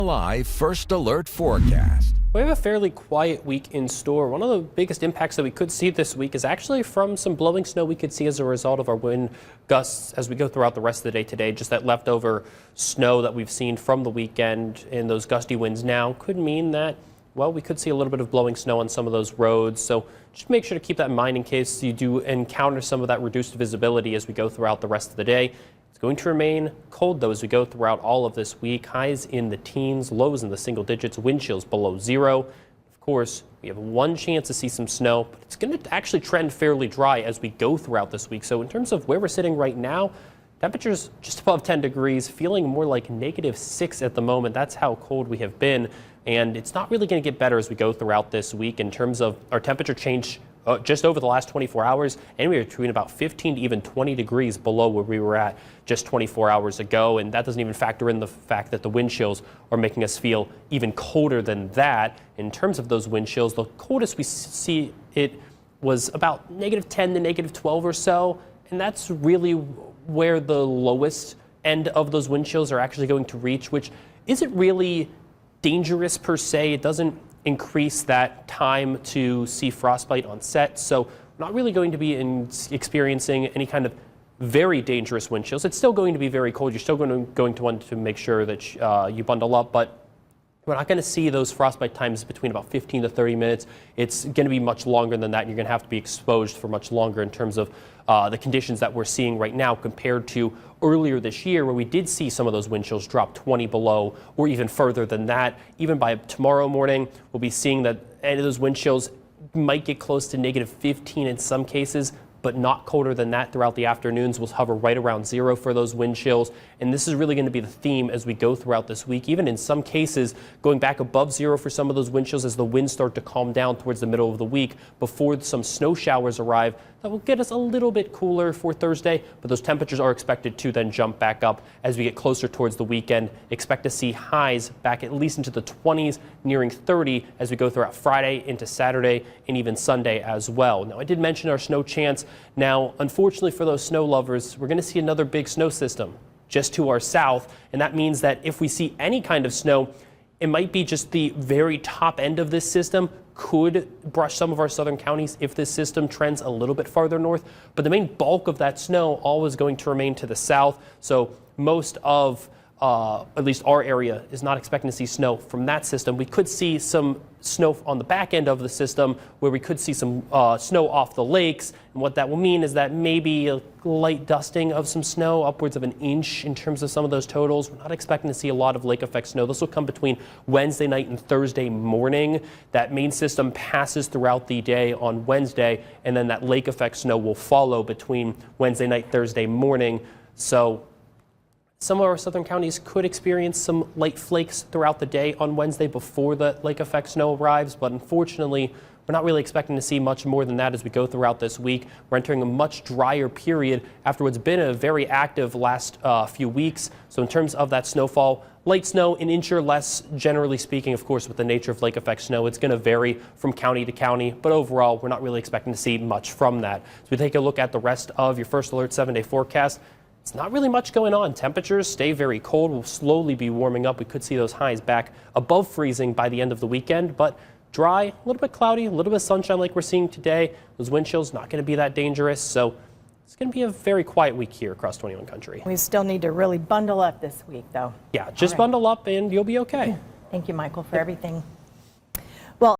Live First Alert Forecast. We have a fairly quiet week in store. One of the biggest impacts that we could see this week is actually from some blowing snow we could see as a result of our wind gusts as we go throughout the rest of the day today. Just that leftover snow that we've seen from the weekend and those gusty winds now could mean that, well, we could see a little bit of blowing snow on some of those roads. So just make sure to keep that in mind in case you do encounter some of that reduced visibility as we go throughout the rest of the day. It's going to remain cold, though, as we go throughout all of this week. Highs in the teens, lows in the single digits, wind chills below zero. Of course, we have one chance to see some snow, but it's going to actually trend fairly dry as we go throughout this week. So in terms of where we're sitting right now, temperatures just above 10 degrees, feeling more like -6 at the moment. That's how cold we have been. And it's not really going to get better as we go throughout this week in terms of our temperature change just over the last 24 hours, anywhere between about 15 to even 20 degrees below where we were at just 24 hours ago. And that doesn't even factor in the fact that the wind chills are making us feel even colder than that. In terms of those wind chills, the coldest we see it was about -10 to -12 or so. And that's really where the lowest end of those wind chills are actually going to reach, which isn't really dangerous per se. It doesn't increase that time to see frostbite on set, so we're not really going to be experiencing any kind of very dangerous wind chills. It's still going to be very cold. You're still going to want to make sure that you bundle up, but we're not going to see those frostbite times between about 15 to 30 minutes. It's going to be much longer than that. You're going to have to be exposed for much longer in terms of the conditions that we're seeing right now compared to earlier this year, where we did see some of those wind chills drop 20 below or even further than that. Even by tomorrow morning, we'll be seeing that any of those wind chills might get close to -15 in some cases, but not colder than that throughout the afternoons. We'll hover right around zero for those wind chills. And this is really going to be the theme as we go throughout this week, even in some cases going back above zero for some of those wind chills as the winds start to calm down towards the middle of the week before some snow showers arrive. That will get us a little bit cooler for Thursday, but those temperatures are expected to then jump back up as we get closer towards the weekend. Expect to see highs back at least into the 20s, nearing 30 as we go throughout Friday into Saturday and even Sunday as well. Now, I did mention our snow chance. Now, unfortunately for those snow lovers, we're going to see another big snow system just to our south, and that means that if we see any kind of snow, it might be just the very top end of this system could brush some of our southern counties if this system trends a little bit farther north. But the main bulk of that snow always going to remain to the south. So most of at least our area is not expecting to see snow from that system. We could see some snow on the back end of the system where we could see some snow off the lakes. And what that will mean is that maybe a light dusting of some snow, upwards of an inch in terms of some of those totals. We're not expecting to see a lot of lake effect snow. This will come between Wednesday night and Thursday morning. That main system passes throughout the day on Wednesday, and then that lake effect snow will follow between Wednesday night, Thursday morning. So some of our southern counties could experience some light flakes throughout the day on Wednesday before the lake effect snow arrives, but unfortunately, we're not really expecting to see much more than that as we go throughout this week. We're entering a much drier period after what's been a very active last few weeks. So in terms of that snowfall, light snow, an inch or less, generally speaking, of course, with the nature of lake effect snow, it's going to vary from county to county, but overall, we're not really expecting to see much from that. So we take a look at the rest of your First Alert 7-day forecast. It's not really much going on. Temperatures stay very cold. We'll slowly be warming up. We could see those highs back above freezing by the end of the weekend, but dry, a little bit cloudy, a little bit of sunshine like we're seeing today. Those wind chills not going to be that dangerous. So it's going to be a very quiet week here across 21 country. We still need to really bundle up this week, though. Yeah, just bundle up and you'll be okay. Thank you, Michael, for everything.